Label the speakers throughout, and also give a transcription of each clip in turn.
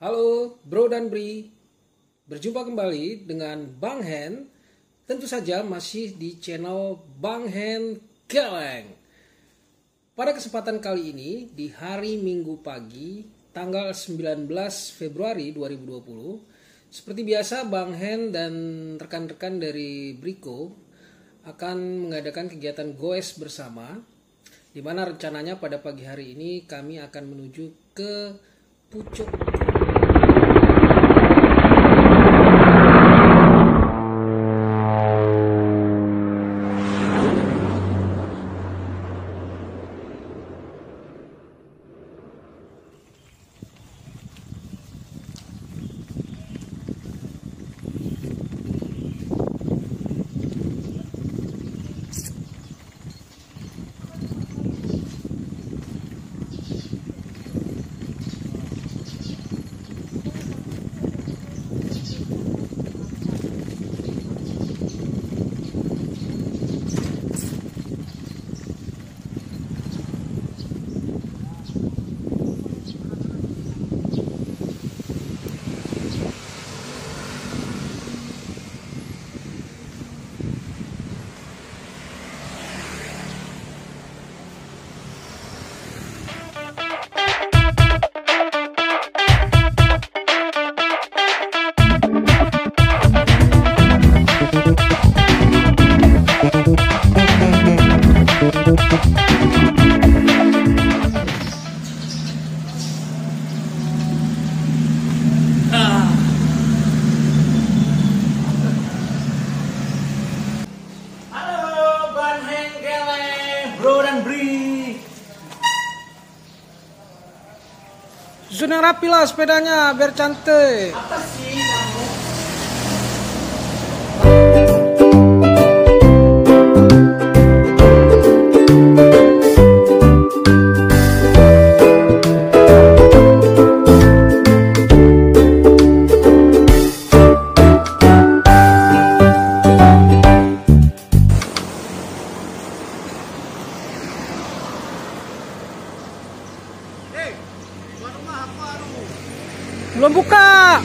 Speaker 1: Halo Bro dan Bri, berjumpa kembali dengan Bang Hen. Tentu saja masih di channel Bang Hen Geleng. Pada kesempatan kali ini di hari Minggu pagi tanggal 19 Februari 2020, seperti biasa Bang Hen dan rekan-rekan dari Briko akan mengadakan kegiatan goes bersama, di mana rencananya pada pagi hari ini kami akan menuju ke Pucuk. Susun yang rapi lah sepedanya biar cantik.
Speaker 2: Apa sih kamu?
Speaker 1: Belum buka.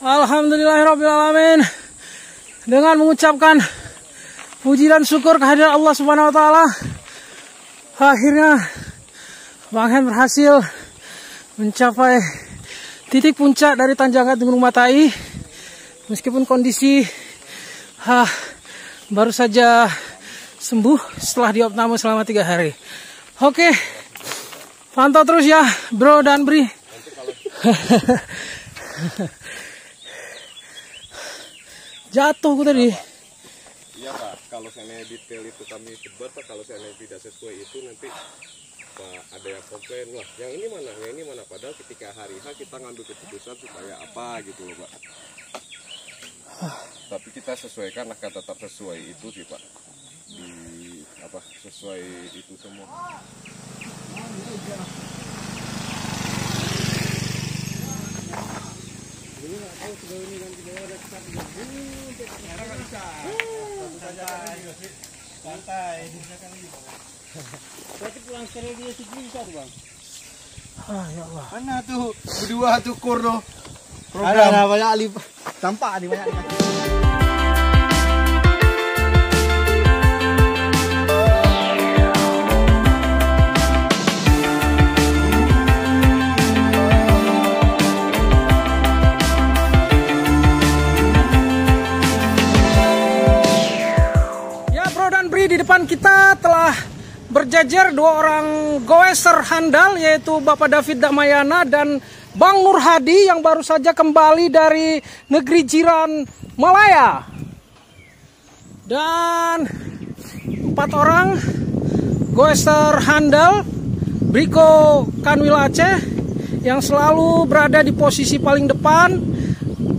Speaker 1: Alhamdulillahirrabbilalamin. dengan mengucapkan puji dan syukur kehadiran Allah Subhanahu wa taala. Akhirnya Bang Hen berhasil mencapai titik puncak dari tanjakan Gunung Matai. Meskipun kondisi baru saja sembuh setelah diopname selama 3 hari. Oke, pantau terus ya bro dan Bri. Jatuh aku tadi.
Speaker 2: Iya Pak, kalau seandainya detail itu kami sebar Pak, kalau seandainya tidak sesuai itu nanti Pak ada yang komplain, wah yang ini mana, padahal ketika hari H kita ngambil keputusan supaya apa gitu loh Pak. Tapi kita sesuaikan akan tetap sesuai itu sih Pak, di apa sesuai itu semua.
Speaker 1: Ini nggak tahu sejauh ini kan tidak ada kesatuan. Nggak bisa. Santai. Berarti pulang sekali dia bisa tuh Bang. Ya Allah.
Speaker 3: Mana tuh berdua tuh kurno.
Speaker 2: Ada banyak alif. Tampak di banyak.
Speaker 1: Di depan kita telah berjajar 2 orang goeser handal, yaitu Bapak David Damayana dan Bang Nur Hadi yang baru saja kembali dari negeri jiran Malaya. Dan 4 orang goeser handal Briko Kanwil Aceh yang selalu berada di posisi paling depan.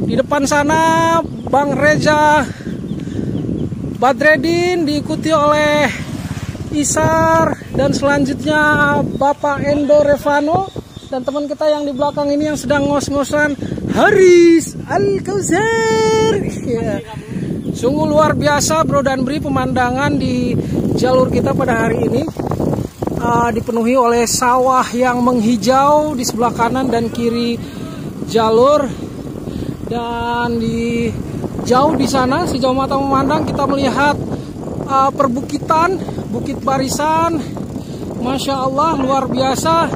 Speaker 1: Di depan sana Bang Reza Badredin diikuti oleh Isar, dan selanjutnya Bapak Endo Revano, dan teman kita yang di belakang ini yang sedang ngos-ngosan Haris Al-Kausar. Ya. Sungguh luar biasa bro dan Bri, pemandangan di jalur kita pada hari ini dipenuhi oleh sawah yang menghijau di sebelah kanan dan kiri jalur, dan di jauh di sana, sejauh mata memandang kita melihat perbukitan, Bukit Barisan. Masya Allah, luar biasa.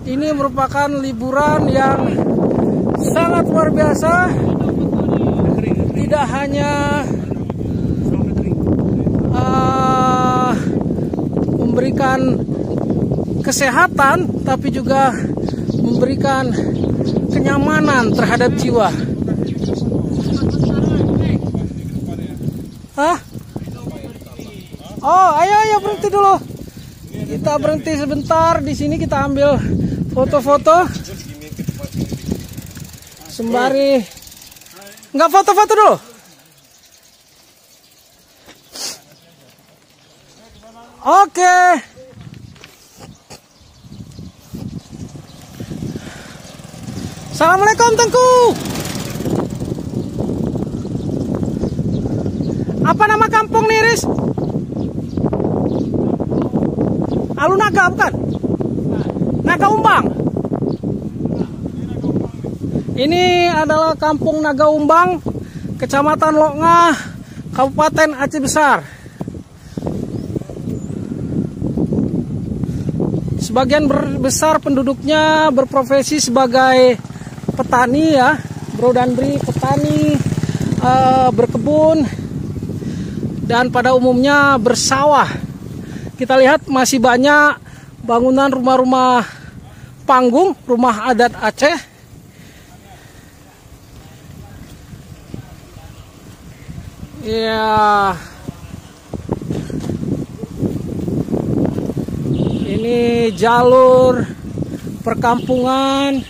Speaker 1: Ini merupakan liburan yang sangat luar biasa. Tidak hanya memberikan kesehatan, tapi juga memberikan kenyamanan terhadap jiwa. Hah? Oh, ayo berhenti dulu. Kita berhenti sebentar di sini, kita ambil foto-foto. Sembari nggak foto-foto dulu. Oke. Assalamualaikum Tengku. Apa nama kampung nih, Riz? Alunaga bukan? Naga Umbang. Ini adalah kampung Naga Umbang, Kecamatan Lokngah, Kabupaten Aceh Besar. Sebagian besar penduduknya berprofesi sebagai petani ya, bro dan Bri, petani, berkebun, dan pada umumnya bersawah. Kita lihat masih banyak bangunan rumah-rumah panggung, rumah adat Aceh. Ya, ini jalur perkampungan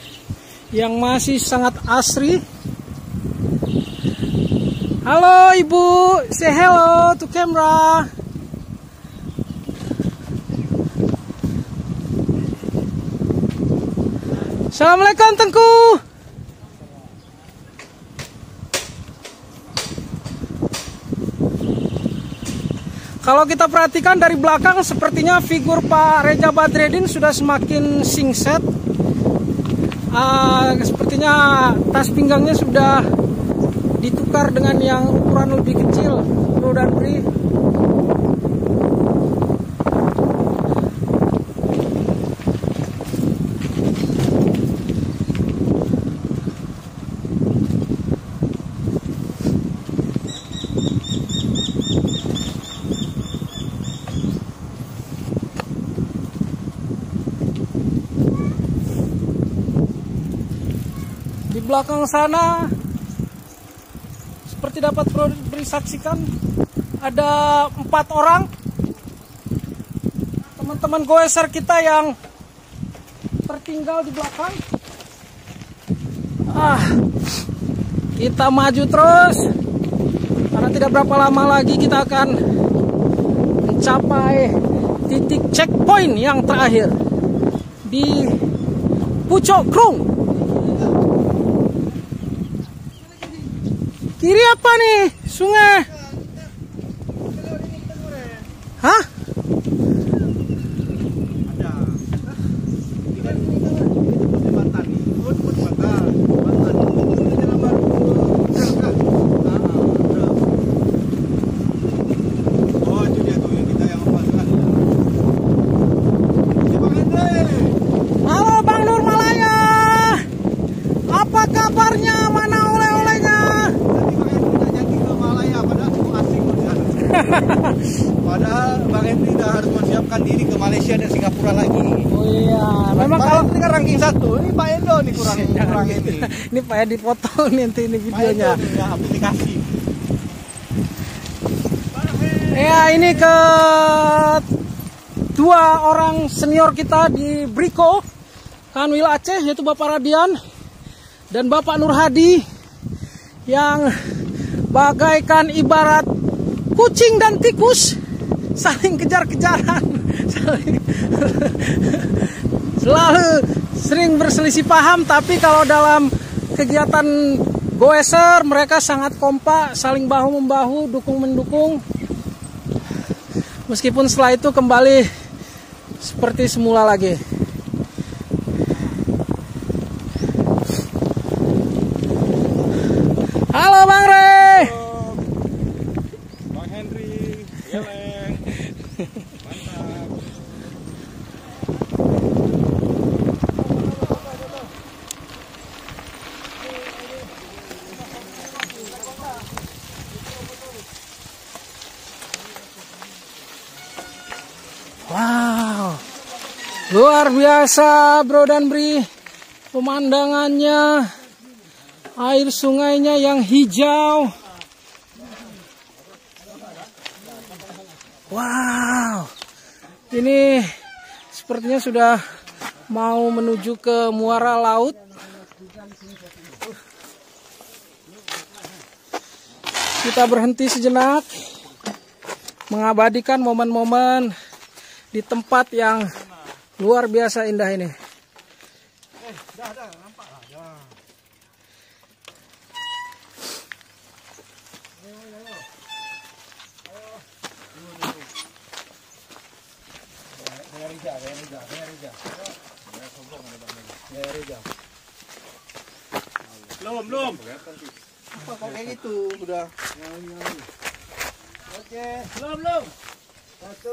Speaker 1: yang masih sangat asri. Halo Ibu, say hello to camera. Assalamualaikum Tengku. Kalau kita perhatikan dari belakang, sepertinya figur Pak Reza Badredin sudah semakin singset. Sepertinya tas pinggangnya sudah ditukar tukar dengan yang ukuran lebih kecil, Bro dan Bri. Di belakang sana, seperti dapat Bri saksikan, ada 4 orang teman-teman goeser kita yang tertinggal di belakang. Kita maju terus karena tidak berapa lama lagi kita akan mencapai titik checkpoint yang terakhir di Pucuk Krung. Kiri apa nih? Sungai? Hah? Halo Bang Nur Malaya, apa kabarnya? Mana oleh-olehnya?
Speaker 3: Padahal Bang Henry udah harus menyiapkan diri ke Malaysia dan Singapura lagi.
Speaker 1: Oh iya, memang
Speaker 3: Bang
Speaker 1: kalau
Speaker 3: Henry kan ranking 1, ini Pak Endo nih kurang ini.
Speaker 1: ini Pak ya dipoto nanti ini
Speaker 3: Pak
Speaker 1: videonya.
Speaker 3: Endo nih, ya, aplikasi.
Speaker 1: Ya, ini ke 2 orang senior kita di Briko Kanwil Aceh, yaitu Bapak Radian dan Bapak Nur Hadi, yang bagaikan ibarat kucing dan tikus saling kejar-kejaran, selalu sering berselisih paham, tapi kalau dalam kegiatan goeser mereka sangat kompak, saling bahu-membahu, dukung-mendukung. Meskipun setelah itu kembali seperti semula lagi. Halo Bang Rey.
Speaker 2: Bang Henry, Geleng. Mantap.
Speaker 1: Wow, luar biasa Bro dan Bri, pemandangannya, air sungainya yang hijau. Wow, ini sepertinya sudah mau menuju ke muara laut. Kita berhenti sejenak, mengabadikan momen-momen di tempat yang luar biasa indah ini.
Speaker 3: Belum. Apa kok kayak gitu? Udah. Oke. Belum. 1,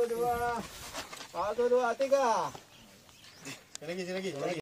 Speaker 3: 2, 3. Sini lagi.